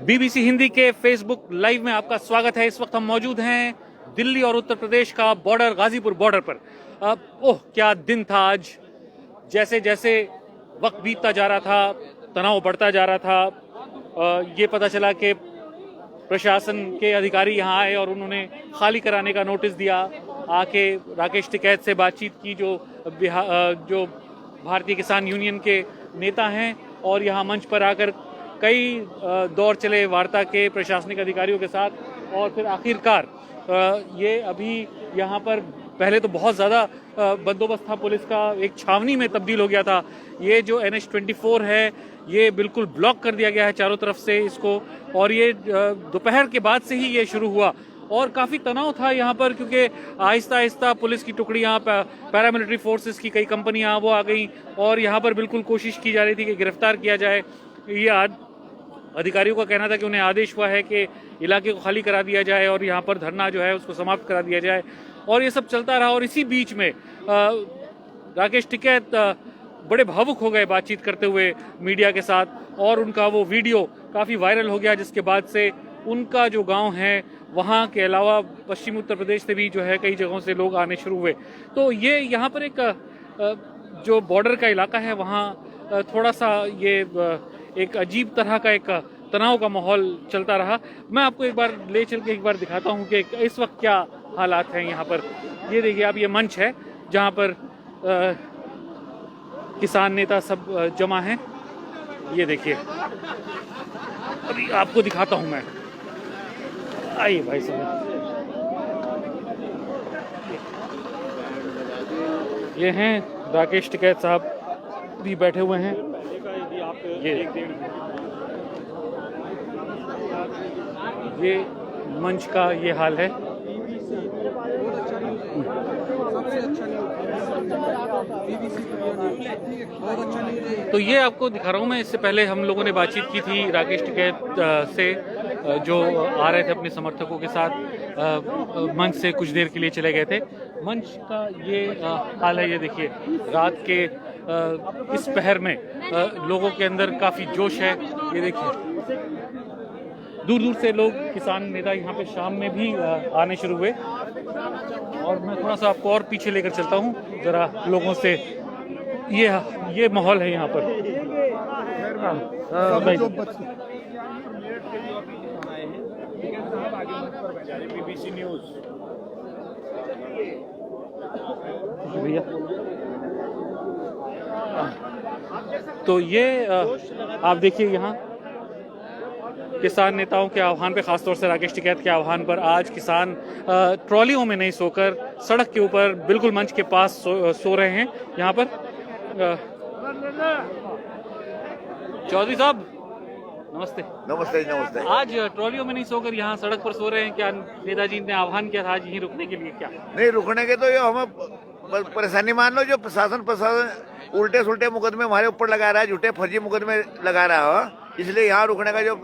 BBC Hindi के Facebook live में आपका स्वागत है। इस वक्त हम मौजूद हैं दिल्ली और उत्तर प्रदेश का बॉर्डर, गाजीपुर बॉर्डर पर। ओह क्या दिन था आज। जैसे जैसे वक्त बीतता जा रहा था, तनाव बढ़ता जा रहा था। ये पता चला कि प्रशासन के अधिकारी यहाँ आए और उन्होंने खाली कराने का नोटिस दिया। आके राकेश टिकैत से बातचीत की, जो भारतीय किसान यूनियन के नेता हैं, और यहाँ मंच पर आकर कई दौर चले वार्ता के प्रशासनिक अधिकारियों के साथ। और फिर आखिरकार ये अभी यहाँ पर पहले तो बहुत ज़्यादा बंदोबस्त था, पुलिस का एक छावनी में तब्दील हो गया था। ये जो NH-24 है ये बिल्कुल ब्लॉक कर दिया गया है चारों तरफ से इसको, और ये दोपहर के बाद से ही ये शुरू हुआ। और काफ़ी तनाव था यहाँ पर, क्योंकि आहिस्ता आहिस्ता पुलिस की टुकड़ियाँ, पैरामिलिट्री फोर्सेस की कई कंपनियाँ वो आ गई, और यहाँ पर बिल्कुल कोशिश की जा रही थी कि गिरफ्तार किया जाए। ये अधिकारियों का कहना था कि उन्हें आदेश हुआ है कि इलाके को खाली करा दिया जाए और यहाँ पर धरना जो है उसको समाप्त करा दिया जाए। और ये सब चलता रहा, और इसी बीच में राकेश टिकैत बड़े भावुक हो गए बातचीत करते हुए मीडिया के साथ, और उनका वो वीडियो काफ़ी वायरल हो गया, जिसके बाद से उनका जो गांव है वहाँ के अलावा पश्चिमी उत्तर प्रदेश से भी जो है कई जगहों से लोग आने शुरू हुए। तो ये यहाँ पर एक जो बॉर्डर का इलाका है वहाँ थोड़ा सा ये एक अजीब तरह का एक तनाव का माहौल चलता रहा। मैं आपको एक बार ले चल के एक बार दिखाता हूँ कि इस वक्त क्या हालात हैं यहाँ पर। ये देखिए आप, ये मंच है जहाँ पर किसान नेता सब जमा हैं। ये देखिए अभी आपको दिखाता हूँ मैं, आइए भाई साहब। ये हैं राकेश टिकैत साहब भी बैठे हुए हैं। ये मंच का ये हाल है। तो ये आपको दिखा रहा हूँ मैं। इससे पहले हम लोगों ने बातचीत की थी राकेश टिकैत से, जो आ रहे थे अपने समर्थकों के साथ। मंच से कुछ देर के लिए चले गए थे। मंच का ये हाल है। ये देखिए रात के इस पहर में लोगों के अंदर काफ़ी जोश है। ये देखिए दूर दूर से लोग, किसान नेता यहाँ पे शाम में भी आने शुरू हुए। और मैं थोड़ा सा आपको और पीछे लेकर चलता हूँ ज़रा लोगों से। ये माहौल है यहाँ पर। बीबीसी न्यूज़ भैया, तो ये आप देखिए यहाँ किसान नेताओं के आह्वान पे, खासतौर से राकेश टिकैत के आह्वान पर, आज किसान ट्रॉलियों में नहीं सोकर सड़क के ऊपर बिल्कुल मंच के पास सो रहे हैं यहाँ पर। चौधरी साहब नमस्ते। नमस्ते नमस्ते। आज ट्रॉलियों में नहीं सोकर यहाँ सड़क पर सो रहे हैं, क्या नेताजी ने आह्वान किया था आज यहीं रुकने के लिए? क्या नहीं रुकने के, तो ये हमें परेशानी मान लो। जो प्रशासन उल्टे सुल्टे मुकदमे हमारे ऊपर लगा रहा है, झूठे फर्जी मुकदमे लगा रहा है, इसलिए यहाँ रुकने का जो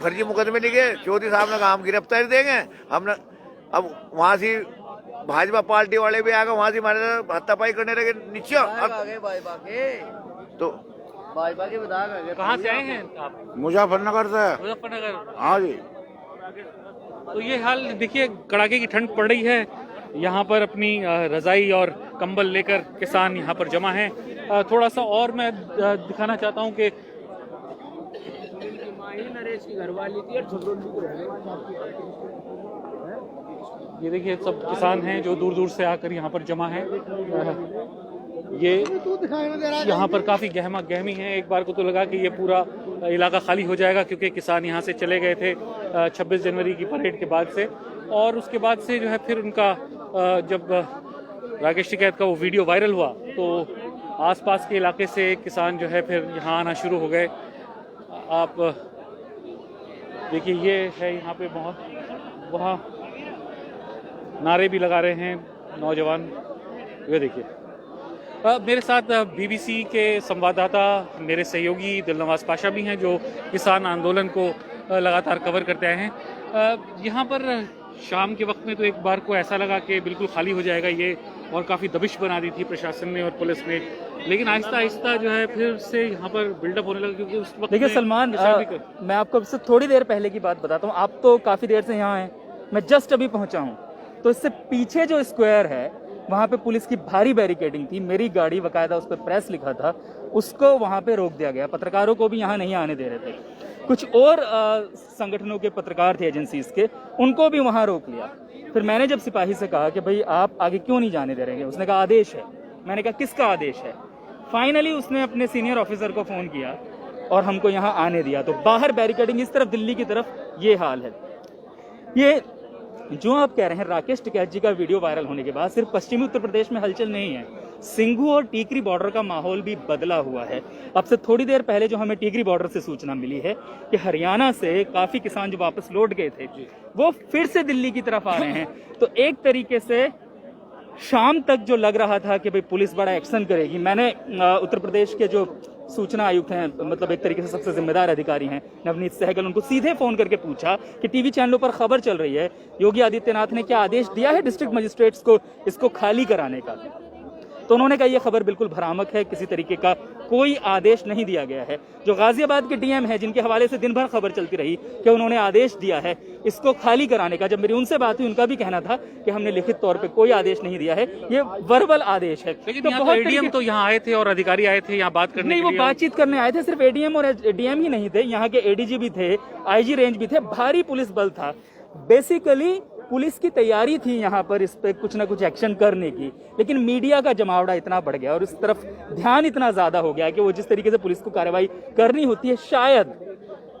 फर्जी मुकदमे लिखे चौधरी साहब ने कहा हम गिरफ्तारी देंगे। हमने अब वहाँ से भाजपा पार्टी वाले भी आ गए, वहाँ से हमारे हत्यापाई करने लगे नीचे। तो कहाँ से आए हैं आप? मुजफ्फरनगर से। मुजफ्फरनगर। हाँ जी। तो ये हाल देखिए, कड़ाके की ठंड पड़ रही है यहाँ पर। अपनी रजाई और कंबल लेकर किसान यहाँ पर जमा हैं। थोड़ा सा और मैं दिखाना चाहता हूँ कि नरेश की घरवाली थी और ये देखिए सब किसान हैं जो दूर दूर से आकर यहाँ पर जमा हैं। ये यहाँ पर काफ़ी गहमा गहमी है। एक बार को तो लगा कि ये पूरा इलाका खाली हो जाएगा, क्योंकि किसान यहाँ से चले गए थे 26 जनवरी की परेड के बाद से। और उसके बाद से जो है फिर उनका जब राकेश टिकैत का वो वीडियो वायरल हुआ तो आसपास के इलाके से किसान जो है फिर यहाँ आना शुरू हो गए। आप देखिए ये है यहाँ पे बहुत, वहाँ नारे भी लगा रहे हैं नौजवान। ये देखिए मेरे साथ बीबीसी के संवाददाता, मेरे सहयोगी दिलनवाज पाशा भी हैं, जो किसान आंदोलन को लगातार कवर करते आए हैं। यहाँ पर शाम के वक्त में तो एक बार को ऐसा लगा कि बिल्कुल खाली हो जाएगा ये, और काफ़ी दबिश बना दी थी प्रशासन ने और पुलिस ने लेकिन आहिस्ता आहिस्ता जो है फिर से यहाँ पर बिल्डअप होने लगा, क्योंकि उस वक्त देखिए में सलमान, डिसाइड भी कर- मैं आपको अब से थोड़ी देर पहले की बात बताता हूँ। आप तो काफ़ी देर से यहाँ हैं, मैं जस्ट अभी पहुँचा हूँ। तो इससे पीछे जो स्क्वायर है वहाँ पे पुलिस की भारी बैरिकेडिंग थी। मेरी गाड़ी बाकायदा उस पर प्रेस लिखा था, उसको वहाँ पे रोक दिया गया। पत्रकारों को भी यहाँ नहीं आने दे रहे थे। कुछ और संगठनों के पत्रकार थे एजेंसीज के, उनको भी वहाँ रोक लिया। फिर मैंने जब सिपाही से कहा कि भाई आप आगे क्यों नहीं जाने दे रहे हैं, उसने कहा आदेश है। मैंने कहा किसका आदेश है? फाइनली उसने अपने सीनियर ऑफिसर को फ़ोन किया और हमको यहाँ आने दिया। तो बाहर बैरिकेडिंग, इस तरफ दिल्ली की तरफ ये हाल है। ये जो आप कह रहे हैं राकेश टिकैत जी का वीडियो वायरल होने के बाद सिर्फ पश्चिमी उत्तर प्रदेश में हलचल नहीं है, सिंघू और टीकरी बॉर्डर का माहौल भी बदला हुआ है। अब से थोड़ी देर पहले जो हमें टीकरी बॉर्डर से सूचना मिली है कि हरियाणा से काफ़ी किसान जो वापस लौट गए थे वो फिर से दिल्ली की तरफ आ रहे हैं। तो एक तरीके से शाम तक जो लग रहा था कि भाई पुलिस बड़ा एक्शन करेगी, मैंने उत्तर प्रदेश के जो सूचना आयुक्त हैं, मतलब एक तरीके से सबसे जिम्मेदार अधिकारी हैं नवनीत सहगल, उनको सीधे फोन करके पूछा कि टीवी चैनलों पर खबर चल रही है योगी आदित्यनाथ ने क्या आदेश दिया है डिस्ट्रिक्ट मजिस्ट्रेट्स को इसको खाली कराने का। तो उन्होंने कहा यह खबर बिल्कुल भ्रामक है, किसी तरीके का कोई आदेश नहीं दिया गया है। जो गाजियाबाद के डीएम है, जिनके हवाले से दिन भर खबर चलती रही कि उन्होंने आदेश दिया है इसको खाली कराने का, जब मेरी उनसे बात हुई उनका भी कहना था कि हमने लिखित तौर पे कोई आदेश नहीं दिया है, ये वर्बल आदेश है। लेकिन तो यहाँ तो बहुत एडीएम तरीके- तो यहाँ आए थे और अधिकारी आए थे यहाँ बात करने नहीं, के वो लिए। बातचीत करने आए थे। सिर्फ एडीएम और डीएम ही नहीं थे, यहाँ के एडीजी भी थे, आईजी रेंज भी थे, भारी पुलिस बल था। बेसिकली पुलिस की तैयारी थी यहाँ पर इस पे कुछ ना कुछ एक्शन करने की, लेकिन मीडिया का जमावड़ा इतना बढ़ गया और इस तरफ ध्यान इतना ज्यादा हो गया कि वो जिस तरीके से पुलिस को कार्रवाई करनी होती है, शायद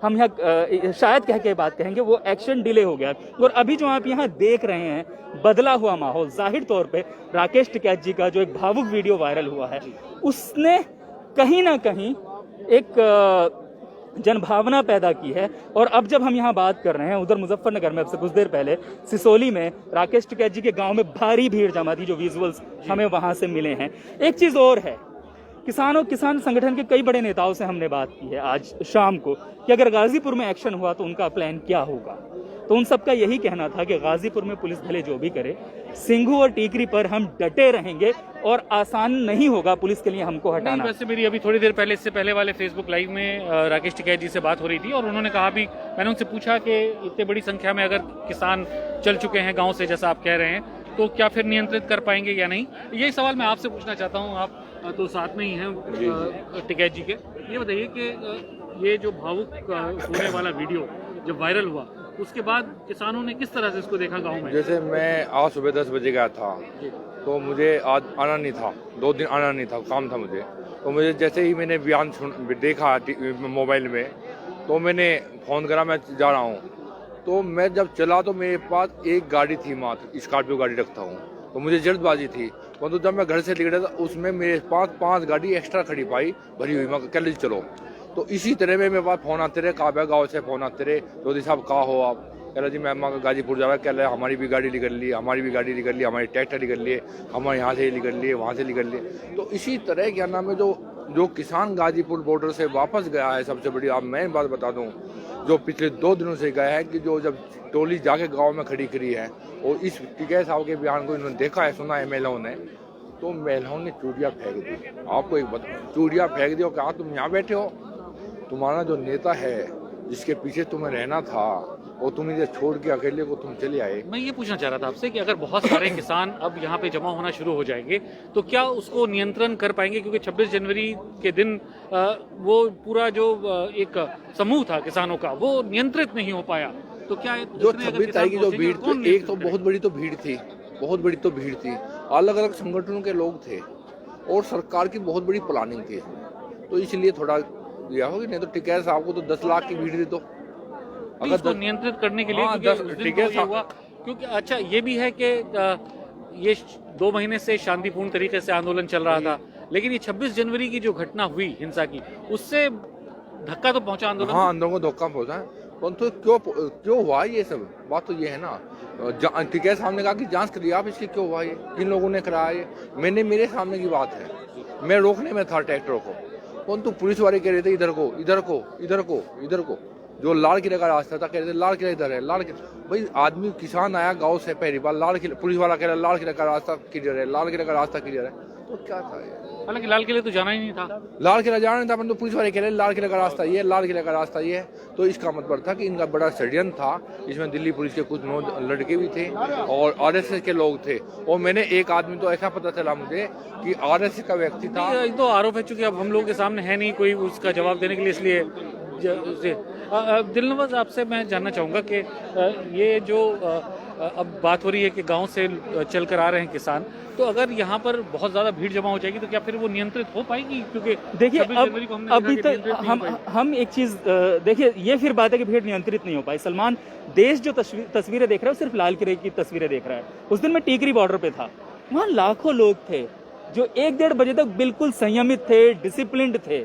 हम यहाँ शायद कह के बात कहेंगे, वो एक्शन डिले हो गया। और अभी जो आप यहाँ देख रहे हैं बदला हुआ माहौल, जाहिर तौर पे राकेश टिकैत जी का जो एक भावुक वीडियो वायरल हुआ है उसने कहीं ना कहीं एक जनभावना पैदा की है। और अब जब हम यहाँ बात कर रहे हैं, उधर मुजफ्फरनगर में अब से कुछ देर पहले सिसोली में राकेश टिकैत जी के गांव में भारी भीड़ जमा थी, जो विजुअल्स हमें वहां से मिले हैं। एक चीज और है, किसान संगठन के कई बड़े नेताओं से हमने बात की है आज शाम को कि अगर गाजीपुर में एक्शन हुआ तो उनका प्लान क्या होगा। तो उन सबका यही कहना था कि गाजीपुर में पुलिस भले जो भी करे, सिंघू और टीकरी पर हम डटे रहेंगे और आसान नहीं होगा पुलिस के लिए हमको नहीं, हटाना। वैसे मेरी अभी थोड़ी देर पहले, इससे पहले वाले फेसबुक लाइव में राकेश टिकैत जी से बात हो रही थी और उन्होंने कहा भी, मैंने उनसे पूछा कि इतने बड़ी संख्या में अगर किसान चल चुके हैं गांव से, जैसा आप कह रहे हैं, तो क्या फिर नियंत्रित कर पाएंगे या नहीं। यही सवाल मैं आपसे पूछना चाहता हूँ, आप तो साथ में ही हैं टिकैत जी के। ये बताइए कि ये जो भावुक होने वाला वीडियो जब वायरल हुआ उसके बाद किसानों ने किस तरह से इसको देखा गाँव में? जैसे मैं आज सुबह 10 बजे गया था तो मुझे आज आना नहीं था, 2 दिन आना नहीं था, काम था मुझे। तो मुझे जैसे ही मैंने बयान देखा मोबाइल में, तो मैंने फ़ोन करा मैं जा रहा हूँ। तो मैं जब चला तो मेरे पास एक गाड़ी थी, मात्र स्कॉर्पियो गाड़ी रखता हूँ, तो मुझे जल्दबाजी थी। परंतु जब मैं घर से निकला था उसमें मेरे पास 5 गाड़ी एक्स्ट्रा खड़ी पाई भरी हुई, मैं कह लीजिए चलो। तो इसी तरह में मेरे पास फ़ोन आते रहे, काबा गाँव से फ़ोन आते रहे, चौधरी साहब कहाँ हो आप? कह रहे जी मैं गाजीपुर जा रहा, कह रहे हमारी भी गाड़ी निकल ली, हमारी भी गाड़ी निकल ली, हमारी ट्रैक्टर निकल लिए, हमारे यहाँ से निकल लिए, वहाँ से निकल लिए। तो इसी तरह क्या नाम है, जो किसान गाजीपुर बॉर्डर से वापस गया है, सबसे बड़ी आप मैं बात बता दूँ, जो पिछले 2 दिनों से गया है कि जो जब टोली जाके गाँव में खड़ी करी है और इस टिकैत साहब के बयान को इन्होंने देखा है, सुना है महिलाओं ने, तो महिलाओं ने चूड़ियाँ फेंक दी। आपको एक बता, चूड़ियाँ फेंक दी और कहा तुम यहाँ बैठे हो, तुम्हारा जो नेता है जिसके पीछे तुम्हें रहना था और तुम इसे छोड़ के अकेले को तुम चले आए। मैं ये पूछना चाह रहा था आपसे कि अगर बहुत सारे किसान अब यहाँ पे जमा होना शुरू हो जाएंगे तो क्या उसको नियंत्रण कर पाएंगे, क्योंकि 26 जनवरी के दिन वो पूरा जो एक समूह था किसानों का वो नियंत्रित नहीं हो पाया, तो क्या जो 26 तारीख की जो भीड़ थी, एक तो बहुत बड़ी तो भीड़ थी, बहुत बड़ी तो भीड़ थी, अलग अलग संगठनों के लोग थे और सरकार की बहुत बड़ी प्लानिंग थी। तो इसलिए थोड़ा यह होगी, नहीं तो टिकैत साहब को तो 10 लाख की भीड़ दी। तो अगर इसको नियंत्रित करने के लिए, हाँ, क्योंकि उस दिन तो ये हुआ, क्योंकि अच्छा ये भी है कि ये 2 महीने से शांतिपूर्ण तरीके से आंदोलन चल रहा था, लेकिन ये 26 जनवरी की जो घटना हुई हिंसा की, उससे धक्का तो पहुंचा आंदोलन। हाँ, आंदोलन को धक्का पहुंचा है, परंतु क्यों हुआ ये सब बात तो ये है ना। टिकैत साहब ने कहा कि जांच करिए आप इसकी, क्यों हुआ ये, किन लोगों ने कराया ये। मेरे सामने की बात है, मैं रोकने में था ट्रैक्टरों को, परंतु पुलिस वाले कह रहे थे इधर को इधर को इधर को इधर को, जो लाल किले का रास्ता था कह रहे थे लाल किला इधर है, लाल किला। भाई आदमी किसान आया गांव से पहली बार, लाल किला, पुलिस वाला कह रहा है लाल किले का रास्ता किधर है, लाल किले का रास्ता किधर है, तो क्या था ये। हालांकि लाल किले तो जाना ही नहीं था। लाल किला जाना नहीं था, परंतु पुलिस वाले कह रहे लाल किले का रास्ता ये है, लाल किले का रास्ता ये है। तो इसका मतलब था कि इनका बड़ा षड्यंत्र था। इसमें दिल्ली पुलिस के कुछ 9 लड़के भी थे और आरएसएस के लोग थे। और मैंने एक आदमी तो ऐसा पता चला मुझे कि आरएसएस का व्यक्ति था। ये तो आरोप है, चूंकि अब हम लोगों के सामने है नहीं कोई उसका जवाब देने के लिए, इसलिए दिलनवाज आपसे मैं जानना चाहूँगा कि ये जो अब बात हो रही है कि गांव से चलकर आ रहे हैं किसान, तो अगर यहाँ पर बहुत ज़्यादा भीड़ जमा हो जाएगी तो क्या फिर वो नियंत्रित हो पाएगी? क्योंकि देखिए 26 जनवरी को हमने अभी देखा कि तक नियंत्रित नहीं हो पाई। हम एक चीज देखिए, ये फिर बात है कि भीड़ नियंत्रित नहीं हो पाई। सलमान देश जो तस्वीरें देख रहा है वो सिर्फ लाल किले की तस्वीरें देख रहा है। उस दिन मैं टीकरी बॉर्डर पे था, वहाँ लाखों लोग थे जो 1-1.5 बजे तक बिल्कुल संयमित थे, डिसिप्लिन्ड थे।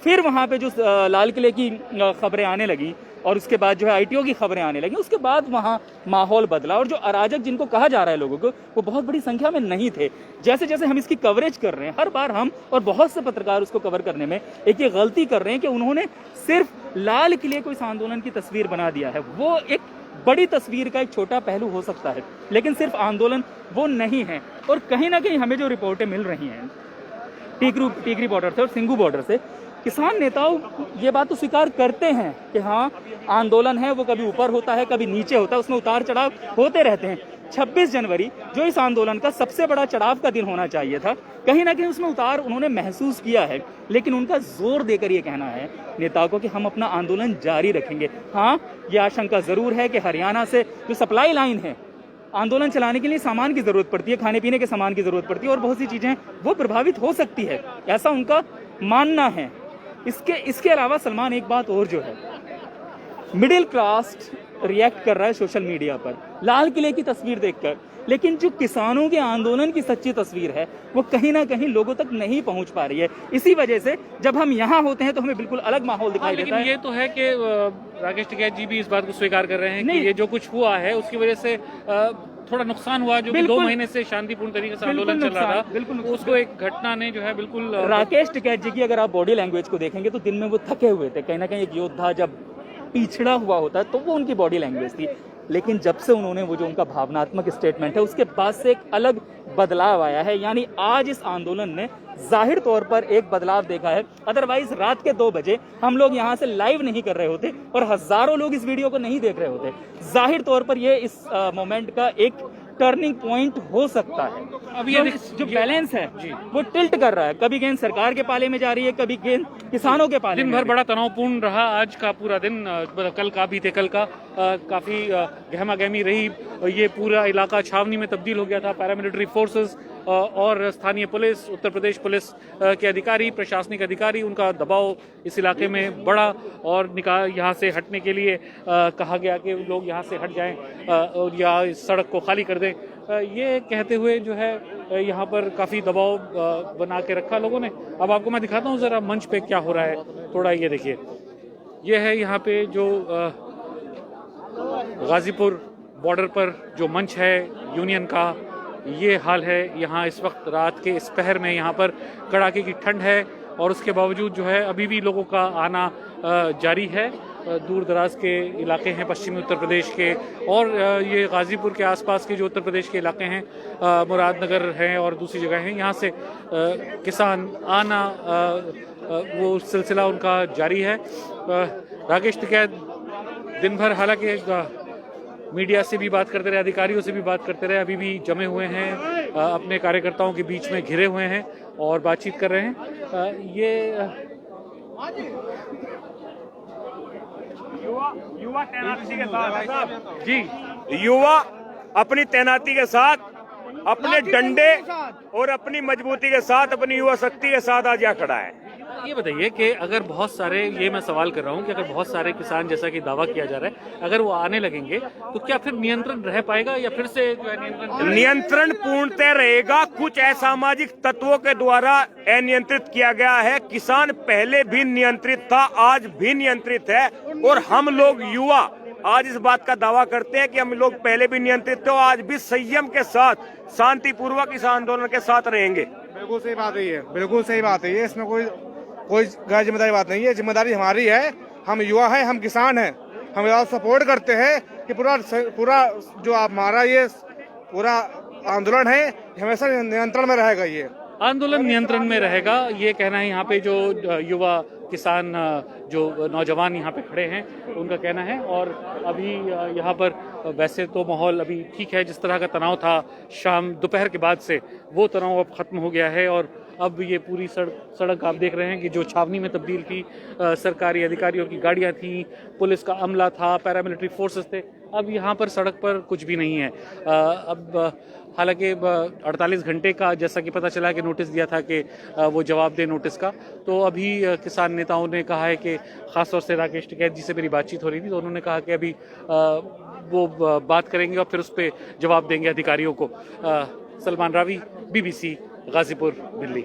फिर वहाँ पे जो लाल किले की खबरें आने लगी और उसके बाद जो है आईटीओ की खबरें आने लगी, उसके बाद वहाँ माहौल बदला और जो अराजक जिनको कहा जा रहा है लोगों को, वो बहुत बड़ी संख्या में नहीं थे। जैसे जैसे हम इसकी कवरेज कर रहे हैं, हर बार हम और बहुत से पत्रकार उसको कवर करने में एक ये गलती कर रहे हैं कि उन्होंने सिर्फ लाल किले को इस आंदोलन की तस्वीर बना दिया है। वो एक बड़ी तस्वीर का एक छोटा पहलू हो सकता है, लेकिन सिर्फ आंदोलन वो नहीं है। और कहीं ना कहीं हमें जो रिपोर्टें मिल रही हैं टीकरी बॉर्डर से और सिंगू बॉर्डर से, किसान नेताओं ये बात तो स्वीकार करते हैं कि हाँ आंदोलन है, वो कभी ऊपर होता है कभी नीचे होता है, उसमें उतार चढ़ाव होते रहते हैं। 26 जनवरी जो इस आंदोलन का सबसे बड़ा चढ़ाव का दिन होना चाहिए था, कहीं ना कहीं उसमें उतार उन्होंने महसूस किया है। लेकिन उनका जोर देकर ये कहना है नेताओं को कि हम अपना आंदोलन जारी रखेंगे। हाँ, ये आशंका जरूर है कि हरियाणा से जो सप्लाई लाइन है, आंदोलन चलाने के लिए सामान की जरूरत पड़ती है, खाने पीने के सामान की जरूरत पड़ती है और बहुत सी चीजें वो प्रभावित हो सकती है, ऐसा उनका मानना है। इसके अलावा सलमान एक बात और जो है, मिडिल क्लास रिएक्ट कर रहा है सोशल मीडिया पर लाल किले की तस्वीर देखकर, लेकिन जो किसानों के आंदोलन की सच्ची तस्वीर है वो कहीं ना कहीं लोगों तक नहीं पहुंच पा रही है। इसी वजह से जब हम यहाँ होते हैं तो हमें बिल्कुल अलग माहौल दिखाई देता है। लेकिन ये तो है कि राकेश टिकैत जी भी इस बात को स्वीकार कर रहे हैं कि ये जो कुछ हुआ है उसकी वजह से थोड़ा नुकसान हुआ, जो कि 2 महीने से शांतिपूर्ण तरीके से आंदोलन चल रहा था, बिल्कुल उसको एक घटना ने जो है बिल्कुल। राकेश टिकैत जी की अगर आप बॉडी लैंग्वेज को देखेंगे तो दिन में वो थके हुए थे, कहीं ना कहीं एक योद्धा जब पिछड़ा हुआ होता है तो वो उनकी बॉडी लैंग्वेज थी। लेकिन जब से उन्होंने वो जो उनका भावनात्मक स्टेटमेंट है उसके बाद से एक अलग बदलाव आया है। यानी आज इस आंदोलन ने जाहिर तौर पर एक बदलाव देखा है। अदरवाइज रात के 2 बजे हम लोग यहाँ से लाइव नहीं कर रहे होते और हजारों लोग इस वीडियो को नहीं देख रहे होते। जाहिर तौर पर ये इस मोमेंट का एक टर्निंग पॉइंट हो सकता है। अब ये जो बैलेंस है वो टिल्ट कर रहा है, कभी गेंद सरकार के पाले में जा रही है, कभी गेंद किसानों के पाले में। दिन भर बड़ा तनावपूर्ण रहा आज का पूरा दिन, कल का भी थे, कल का काफी गहमा गहमी रही। ये पूरा इलाका छावनी में तब्दील हो गया था। पैरामिलिट्री फोर्सेस और स्थानीय पुलिस, उत्तर प्रदेश पुलिस के अधिकारी, प्रशासनिक अधिकारी, उनका दबाव इस इलाके में बढ़ा और यहाँ से हटने के लिए कहा गया कि लोग यहाँ से हट जाएं और या इस सड़क को खाली कर दें। ये कहते हुए जो है यहाँ पर काफ़ी दबाव बना के रखा लोगों ने। अब आपको मैं दिखाता हूँ ज़रा मंच पे क्या हो रहा है, थोड़ा ये देखिए। ये है यहाँ पे जो गाजीपुर बॉर्डर पर जो मंच है यूनियन का, ये हाल है यहाँ इस वक्त रात के इस पहर में। यहाँ पर कड़ाके की ठंड है और उसके बावजूद जो है अभी भी लोगों का आना जारी है। दूर दराज के इलाके हैं पश्चिमी उत्तर प्रदेश के, और ये गाजीपुर के आसपास के जो उत्तर प्रदेश के इलाके हैं, मुरादनगर हैं और दूसरी जगह हैं, यहाँ से किसान आना वो सिलसिला उनका जारी है। राकेश टिकैत दिन भर हालांकि मीडिया से भी बात करते रहे, अधिकारियों से भी बात करते रहे, अभी भी जमे हुए हैं, अपने कार्यकर्ताओं के बीच में घिरे हुए हैं और बातचीत कर रहे हैं। ये युवा तैनाती के साथ जी, युवा अपनी तैनाती के साथ, अपने डंडे और अपनी मजबूती के साथ, अपनी युवा शक्ति के साथ आज यहाँ खड़ा है। ये बताइए कि अगर बहुत सारे, ये मैं सवाल कर रहा हूँ कि अगर बहुत सारे किसान, जैसा कि दावा किया जा रहा है, अगर वो आने लगेंगे तो क्या फिर नियंत्रण रह पाएगा या फिर से जो है नियंत्रण पूर्णतः रहेगा। कुछ असामाजिक तत्वों के द्वारा अनियंत्रित किया गया है। किसान पहले भी नियंत्रित था, आज भी नियंत्रित है, और हम लोग युवा आज इस बात का दावा करते हैं कि हम लोग पहले भी नियंत्रित थे और आज भी संयम के साथ, शांतिपूर्वक इस आंदोलन के साथ रहेंगे। बिल्कुल सही बात है, ये बिल्कुल सही बात है। ये इसमें कोई गैर जिम्मेदारी बात नहीं है। जिम्मेदारी हमारी है, हम युवा हैं, हम किसान हैं, हम सपोर्ट करते हैं कि पूरा जो हमारा ये पूरा आंदोलन है हमेशा नियंत्रण में रहेगा। ये आंदोलन नियंत्रण में रहेगा, ये कहना है यहाँ पे जो युवा किसान जो नौजवान यहाँ पे खड़े हैं उनका कहना है। और अभी यहाँ पर वैसे तो माहौल अभी ठीक है, जिस तरह का तनाव था शाम दोपहर के बाद से वो तनाव अब खत्म हो गया है। और अब ये पूरी सड़क आप देख रहे हैं कि जो छावनी में तब्दील थी, सरकारी अधिकारियों की गाड़ियाँ थी, पुलिस का अमला था, पैरामिलिट्री फोर्सेस थे, अब यहाँ पर सड़क पर कुछ भी नहीं है। अब हालांकि 48 घंटे का जैसा कि पता चला कि नोटिस दिया था कि वो जवाब दे नोटिस का, तो अभी किसान नेताओं ने कहा है कि खासतौर से राकेश टिकैत जी से मेरी बातचीत हो रही थी तो उन्होंने कहा कि अभी वो बात करेंगे और फिर उस पर जवाब देंगे अधिकारियों को। सलमान रावी, BBC, गाजीपुर, दिल्ली।